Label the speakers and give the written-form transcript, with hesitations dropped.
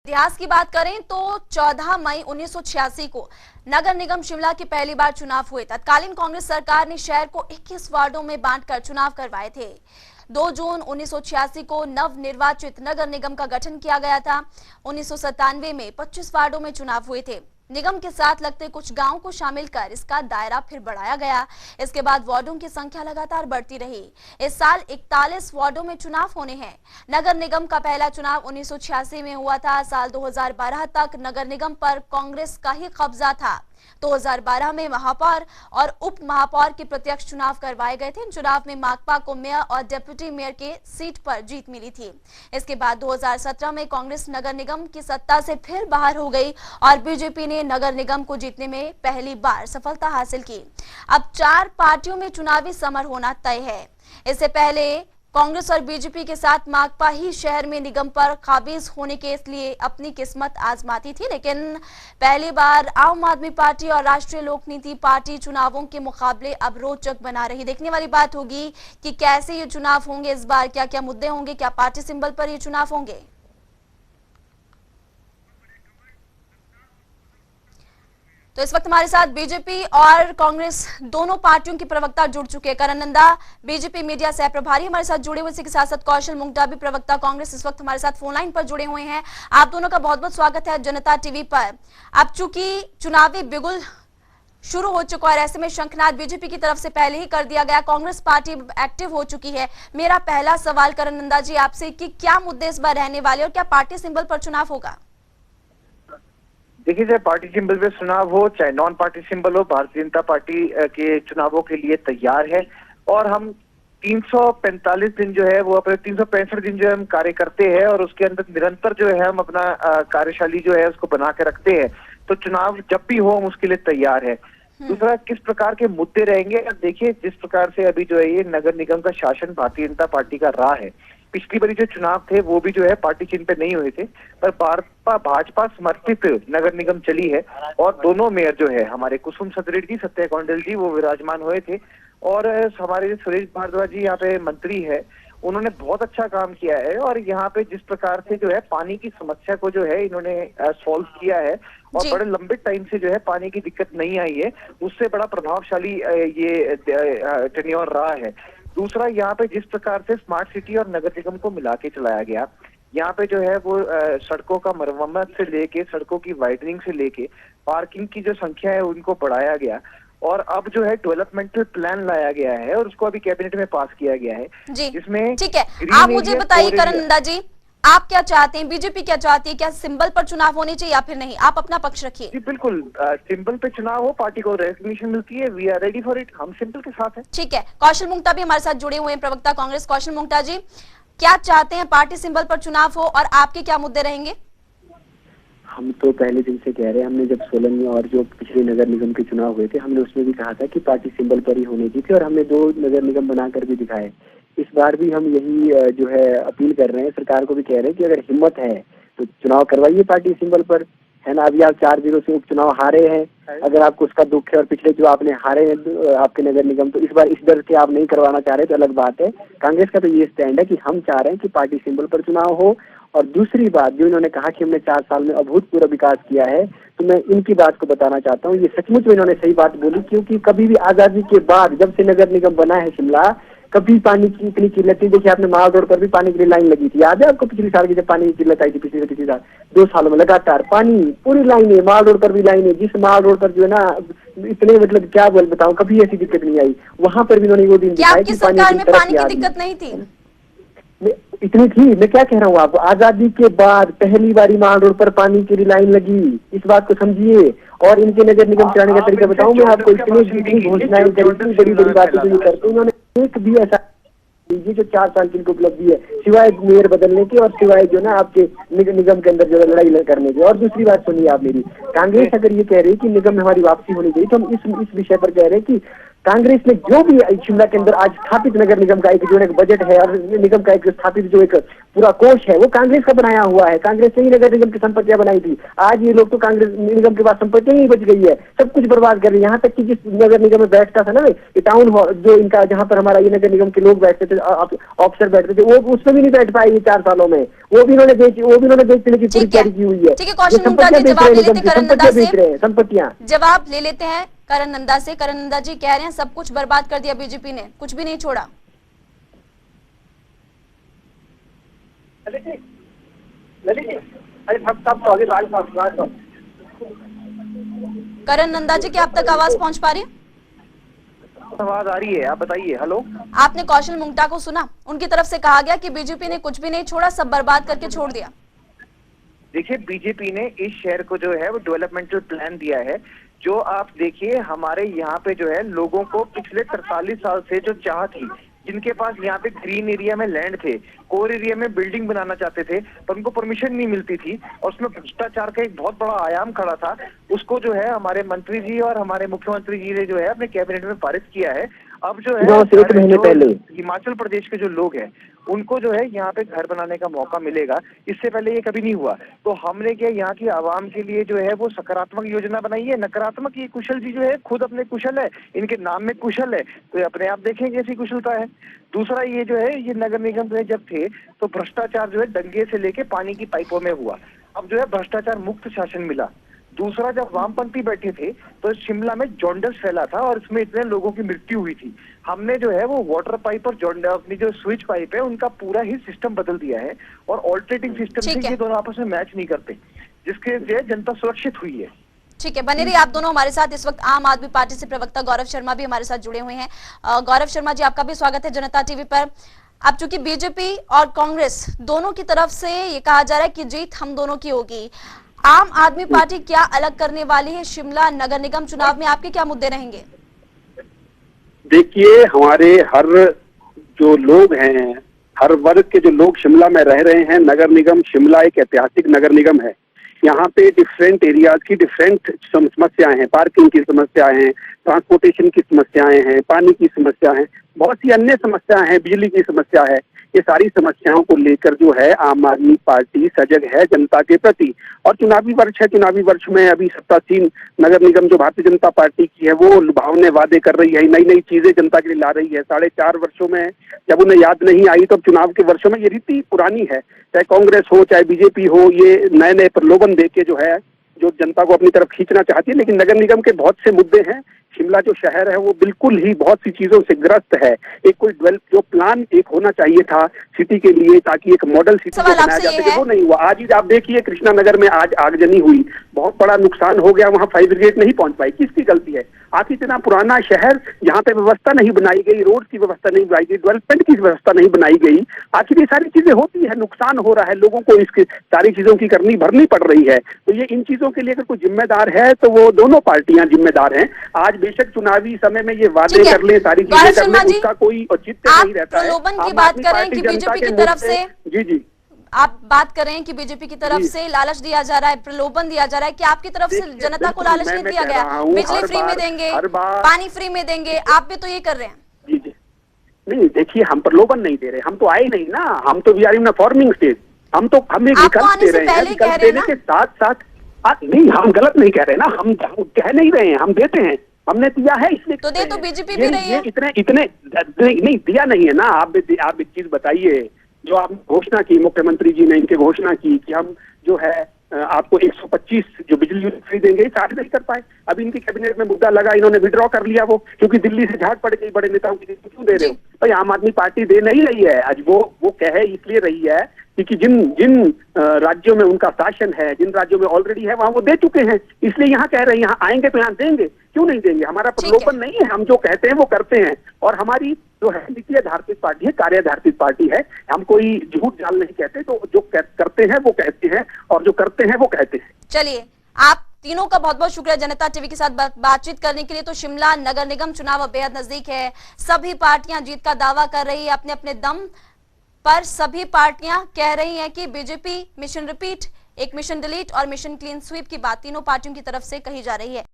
Speaker 1: इतिहास की बात करें तो 14 मई 1986 को नगर निगम शिमला के पहली बार चुनाव हुए। तत्कालीन कांग्रेस सरकार ने शहर को 21 वार्डों में बांटकर चुनाव करवाए थे। 2 जून 1986 को नव निर्वाचित नगर निगम का गठन किया गया था। 1997 में 25 वार्डों में चुनाव हुए थे। निगम के साथ लगते कुछ गांवों को शामिल कर इसका दायरा फिर बढ़ाया गया। इसके बाद वार्डों की संख्या लगातार बढ़ती रही। इस साल 41 वार्डों में चुनाव होने हैं। नगर निगम का पहला चुनाव 1986 में हुआ था। साल 2012 तक नगर निगम पर कांग्रेस का ही कब्जा था। 2012 में महापौर और उप महापौर के प्रत्यक्ष चुनाव करवाए गए थे। चुनाव में माकपा को मेयर और डिप्टी मेयर के सीट पर जीत मिली थी। इसके बाद 2017 में कांग्रेस नगर निगम की सत्ता से फिर बाहर हो गई और बीजेपी ने नगर निगम को जीतने में पहली बार सफलता हासिल की। अब 4 पार्टियों में चुनावी समर होना तय है। इससे पहले कांग्रेस और बीजेपी के साथ माकपा ही शहर में निगम पर काबिज होने के लिए अपनी किस्मत आजमाती थी, लेकिन पहली बार आम आदमी पार्टी और राष्ट्रीय लोकनीति पार्टी चुनावों के मुकाबले अब रोचक बना रही। देखने वाली बात होगी कि कैसे ये चुनाव होंगे इस बार, क्या क्या मुद्दे होंगे, क्या पार्टी सिंबल पर ये चुनाव होंगे। तो इस वक्त हमारे साथ बीजेपी और कांग्रेस दोनों पार्टियों के प्रवक्ता जुड़ चुके हैं। करण नंदा बीजेपी मीडिया सह प्रभारी हमारे साथ जुड़े हुए, इसी के साथ साथ कौशल मुंगटा भी प्रवक्ता कांग्रेस इस वक्त हमारे साथ फोन लाइन पर जुड़े हुए हैं। आप दोनों का बहुत बहुत स्वागत है जनता टीवी पर। अब चूंकि चुनावी बिगुल शुरू हो चुका है, ऐसे में शंखनाद बीजेपी की तरफ से पहले ही कर दिया गया, कांग्रेस पार्टी एक्टिव हो चुकी है। मेरा पहला सवाल करण नंदा जी आपसे कि क्या मुद्दे इस बार रहने वाले और क्या पार्टी सिंबल पर चुनाव होगा।
Speaker 2: देखिए, चाहे पार्टी सिंबल पे चुनाव हो चाहे नॉन पार्टी सिंबल हो, भारतीय जनता पार्टी के चुनावों के लिए तैयार है। और हम 345 दिन जो है वो अपने 365 दिन जो है हम कार्य करते हैं और उसके अंदर निरंतर जो है हम अपना कार्यशैली जो है उसको बना के रखते हैं। तो चुनाव जब भी हो हम उसके लिए तैयार है। दूसरा, किस प्रकार के मुद्दे रहेंगे, अब देखिए जिस प्रकार से अभी जो है ये नगर निगम का शासन भारतीय जनता पार्टी का रहा है। पिछली बारी जो चुनाव थे वो भी जो है पार्टी चिन्ह पे नहीं हुए थे, पर भाजपा समर्थित नगर निगम चली है और दोनों मेयर जो है हमारे कुसुम सदरेट जी, सत्या कौंडल जी, वो विराजमान हुए थे। और हमारे सुरेश भारद्वाज जी यहाँ पे मंत्री है, उन्होंने बहुत अच्छा काम किया है। और यहाँ पे जिस प्रकार से जो है पानी की समस्या को जो है इन्होंने सॉल्व किया है और बड़े लंबे टाइम से जो है पानी की दिक्कत नहीं आई है, उससे बड़ा प्रभावशाली ये टेन्योर रहा है। दूसरा, यहाँ पे जिस प्रकार से स्मार्ट सिटी और नगर निगम को मिला के चलाया गया, यहाँ पे जो है वो सड़कों का मरम्मत से लेके सड़कों की वाइडनिंग से लेके पार्किंग की जो संख्या है उनको बढ़ाया गया। और अब जो है डेवलपमेंटल प्लान लाया गया है और उसको अभी कैबिनेट में पास किया गया है, जिसमें
Speaker 1: ठीक है। आप मुझे बताइए करण नंदा जी, आप क्या चाहते हैं, बीजेपी क्या चाहती है, क्या सिंबल पर चुनाव होने चाहिए या फिर नहीं? आप अपना पक्ष रखिए।
Speaker 2: जी बिल्कुल, सिंबल पे चुनाव हो, पार्टी को रिकॉग्निशन मिलती है, we are ready for it, हम सिंबल के साथ हैं।
Speaker 1: ठीक है। कौशल मुंगटा भी हमारे साथ जुड़े हुए हैं, प्रवक्ता कांग्रेस। कौशल मुंगटा जी, क्या चाहते हैं, पार्टी सिंबल पर चुनाव हो और आपके क्या मुद्दे रहेंगे?
Speaker 3: हम तो पहले दिन से कह रहे हैं, हमने जब सोलन में और जो पिछले नगर निगम के चुनाव हुए थे हमने उसमें भी कहा था कि पार्टी सिंबल पर ही होने की थी और हमने 2 नगर निगम बनाकर भी दिखाए। इस बार भी हम यही जो है अपील कर रहे हैं, सरकार को भी कह रहे हैं कि अगर हिम्मत है तो चुनाव करवाइए पार्टी सिंबल पर, है ना। अभी आप 4 जिलों से उपचुनाव हारे हैं, अगर आपको उसका दुख है और पिछले जो आपने हारे हैं आपके नगर निगम, तो इस बार इस डर से आप नहीं करवाना चाह रहे तो अलग बात है। कांग्रेस का तो ये स्टैंड है कि हम चाह रहे हैं कि पार्टी सिंबल पर चुनाव हो। और दूसरी बात, जो इन्होंने कहा कि हमने 4 साल में अभूतपूर्व विकास किया है, तो मैं इनकी बात को बताना चाहता हूँ, ये सचमुच में इन्होंने सही बात बोली। क्योंकि कभी भी आजादी के बाद जब से नगर निगम बना है शिमला, कभी पानी की इतनी किल्लत थी। देखिए आपने माल रोड पर भी पानी के लिए लाइन लगी थी, याद है आपको पिछले साल की जब पानी की किल्लत आई थी? पिछले साल 2 सालों में लगातार पानी, पूरी लाइन है, माल रोड पर भी लाइन है। जिस माल रोड पर जो है ना इतने मतलब क्या बताऊं, कभी ऐसी दिक्कत नहीं आई। वहां पर भी उन्होंने वो दिन दिखाया कि
Speaker 1: पानी की दिक्कत नहीं थी।
Speaker 3: इतनी थी, मैं क्या कह रहा हूँ आपको, आजादी के बाद पहली बारी माल रोड पर पानी की लाइन लगी, इस बात को समझिए। और इनके नगर निगम चलाने का तरीका बताऊं मैं आपको, इतनी घोषणाएं करी, बड़ी बड़ी बातें जो करते उन्होंने एक भी ऐसा, ये जो 4 साल की इनको उपलब्धि है, सिवाय मेयर बदलने के और सिवाय जो ना आपके निगम के अंदर जो लड़ाई करने के। और दूसरी बात सुनिए आप मेरी, कांग्रेस अगर ये कह रही है कि निगम में हमारी वापसी होनी चाहिए, तो हम इस विषय पर कह रहे हैं कि कांग्रेस ने जो भी शिमला के अंदर आज स्थापित नगर निगम का एक जो एक बजट है और निगम का एक स्थापित जो एक पूरा कोष है वो कांग्रेस का बनाया हुआ है। कांग्रेस ने ही नगर निगम की संपत्तियां बनाई थी। आज ये लोग तो कांग्रेस निगम के पास संपत्तियां ही बच गई है, सब कुछ बर्बाद कर रही है। यहाँ तक कि जिस नगर निगम में बैठता था ना ये टाउन हॉल जो इनका जहाँ पर हमारा ये नगर निगम के लोग बैठते थे, ऑफिसर बैठते थे, वो उसमें भी नहीं बैठ पाए ये 4 सालों में। वो भी इन्होंने बेचने की पूरी तैयारी की हुई है। संपत्तियां
Speaker 1: जवाब ले लेते हैं करण नंदा से। करण नंदा जी कह रहे हैं सब कुछ बर्बाद कर दिया बीजेपी ने, कुछ भी नहीं छोड़ा। करण नंदा जी क्या आप तक आवाज पहुंच पा रही है?
Speaker 2: आवाज आ रही है, आप बताइए। हेलो,
Speaker 1: आपने कौशल मुंगटा को सुना? उनकी तरफ से कहा गया कि बीजेपी ने कुछ भी नहीं छोड़ा, सब बर्बाद करके छोड़ दिया।
Speaker 2: देखिए, बीजेपी ने इस शहर को जो है वो डेवलपमेंटल प्लान दिया है। जो आप देखिए हमारे यहाँ पे जो है लोगों को पिछले 43 साल से जो चाह थी, जिनके पास यहाँ पे ग्रीन एरिया में लैंड थे, कोर एरिया में बिल्डिंग बनाना चाहते थे, पर उनको परमिशन नहीं मिलती थी और उसमें भ्रष्टाचार का एक बहुत बड़ा आयाम खड़ा था। उसको जो है हमारे मंत्री जी और हमारे मुख्यमंत्री जी ने जो है अपने कैबिनेट में पारित किया है। अब जो है
Speaker 3: पहले
Speaker 2: हिमाचल प्रदेश के जो लोग हैं उनको जो है यहाँ पे घर बनाने का मौका मिलेगा। इससे पहले ये कभी नहीं हुआ। तो हमने क्या यहाँ की आवाम के लिए जो है वो सकारात्मक योजना बनाई है। नकारात्मक ये कुशल जी जो है खुद अपने कुशल है, इनके नाम में कुशल है, तो ये अपने आप देखें कैसी कुशलता है। दूसरा ये जो है ये नगर निगम में जब थे तो भ्रष्टाचार जो है दंगे से लेके पानी की पाइपों में हुआ। अब जो है भ्रष्टाचार मुक्त शासन मिला। दूसरा, जब वामपंथी बैठे थे तो शिमला में जॉन्डस फैला था और इसमें इतने लोगों की मृत्यु हुई थी। हमने जो है वो वाटर पाइप और अपनी जो स्विच पाइप है उनका पूरा ही सिस्टम बदल दिया है और ऑल्टरनेटिव सिस्टम से ये दोनों आपस में मैच नहीं करते, जिसके जो जनता सुरक्षित हुई है।
Speaker 1: ठीक है, बने रहिए आप दोनों हमारे साथ। इस वक्त आम आदमी पार्टी से प्रवक्ता गौरव शर्मा भी हमारे साथ जुड़े हुए हैं। गौरव शर्मा जी, आपका भी स्वागत है जनता टीवी पर। अब चूंकि बीजेपी और कांग्रेस दोनों की तरफ से ये कहा जा रहा है कि जीत हम दोनों की होगी, आम आदमी पार्टी क्या अलग करने वाली है शिमला नगर निगम चुनाव में? आपके क्या मुद्दे रहेंगे?
Speaker 4: देखिए, हमारे हर जो लोग हैं, हर वर्ग के जो लोग शिमला में रह रहे हैं, नगर निगम शिमला एक ऐतिहासिक नगर निगम है। यहाँ पे डिफरेंट एरियाज की डिफरेंट समस्याएं हैं। पार्किंग की समस्याएं हैं, ट्रांसपोर्टेशन की समस्याएं हैं, पानी की समस्या है, बहुत सी अन्य समस्याएं हैं, बिजली की समस्या है। ये सारी समस्याओं को लेकर जो है आम आदमी पार्टी सजग है जनता के प्रति। और चुनावी वर्ष है, चुनावी वर्ष में अभी सत्तासीन नगर निगम जो भारतीय जनता पार्टी की है वो लुभावने वादे कर रही है, नई नई चीजें जनता के लिए ला रही है। 4.5 वर्षों में जब उन्हें याद नहीं आई तो चुनाव के वर्षों में ये रीति पुरानी है, चाहे कांग्रेस हो चाहे बीजेपी हो, ये नए नए प्रलोभन देके जो है जो जनता को अपनी तरफ खींचना चाहती है। लेकिन नगर निगम के बहुत से मुद्दे हैं। शिमला जो शहर है वो बिल्कुल ही बहुत सी चीजों से ग्रस्त है। एक कोई जो प्लान एक होना चाहिए था सिटी के लिए ताकि एक मॉडल सिटी बनाया जा सके, वो नहीं हुआ। आज ही आप देखिए कृष्णा नगर में आज आगजनी हुई, बहुत बड़ा नुकसान हो गया, वहाँ फायर ब्रिगेड नहीं पहुंच पाई। किसकी गलती है? आखिर इतना पुराना शहर जहाँ पे व्यवस्था नहीं बनाई गई, रोड की व्यवस्था नहीं बनाई गई, डेवलपमेंट की व्यवस्था नहीं बनाई गई, आखिर ये सारी चीजें होती है, नुकसान हो रहा है, लोगों को इसकी सारी चीजों की भरनी पड़ रही है। तो ये इन चीजों के लिए अगर कोई जिम्मेदार है तो वो दोनों पार्टियां जिम्मेदार हैं। आज बेशक चुनावी समय में ये वादे कर ले, सारी चीजें कर ले, उसका कोई औचित्य नहीं रहता है।
Speaker 1: प्रलोभन की बात कर रहे हैं कि बीजेपी की तरफ से,
Speaker 4: जी
Speaker 1: आप बात कर रहे हैं कि बीजेपी की तरफ से लालच दिया जा रहा है, प्रलोभन दिया जा रहा है कि आपकी तरफ से जनता को लालच नहीं दिया गया? बिजली फ्री में देंगे, पानी फ्री में देंगे, आप भी तो ये कर रहे हैं।
Speaker 4: जी नहीं, देखिए हम प्रलोभन नहीं दे रहे, हम तो आए नहीं ना, हम तो we are in a forming stage. हम एक विकल्प दे रहे हैं, विकल्प देने के साथ साथ नहीं, हम गलत नहीं कह रहे ना, हम कह नहीं रहे हैं, हम देते हैं, हमने दिया है इसलिए
Speaker 1: तो दे तो बीजेपी भी रही है।
Speaker 4: इतने नहीं दिया नहीं है ना। आप एक चीज बताइए, जो आपने घोषणा की, मुख्यमंत्री जी ने इनके घोषणा की कि हम जो है आपको 125 जो बिजली यूनिट फ्री देंगे, सारे नहीं कर पाए। अभी इनकी कैबिनेट में मुद्दा लगा, इन्होंने विड्रॉ कर लिया वो, क्योंकि दिल्ली से झाड़ पड़ गई बड़े नेताओं की। क्यों दे रहे हो भाई? आम आदमी पार्टी दे नहीं रही है। आज वो कहे इसलिए रही है क्योंकि जिन राज्यों में उनका शासन है, जिन राज्यों में ऑलरेडी है, वहां वो दे चुके हैं, इसलिए यहाँ कह रहे हैं यहाँ आएंगे तो यहाँ देंगे। क्यों नहीं देंगे? हमारा प्रलोभन नहीं है, हम जो कहते हैं वो करते हैं। और हमारी जो है नीति आधारित पार्टी है, कार्य आधारित पार्टी है, हम कोई झूठ जाल नहीं कहते। तो जो करते हैं वो कहते हैं और जो करते हैं वो कहते हैं।
Speaker 1: चलिए, आप तीनों का बहुत बहुत शुक्रिया जनता टीवी के साथ बातचीत करने के लिए। तो शिमला नगर निगम चुनाव अब बेहद नजदीक है, सभी पार्टियां जीत का दावा कर रही है अपने अपने दम पर। सभी पार्टियां कह रही हैं कि बीजेपी मिशन रिपीट, एक मिशन डिलीट और मिशन क्लीन स्वीप की बात तीनों पार्टियों की तरफ से कही जा रही है।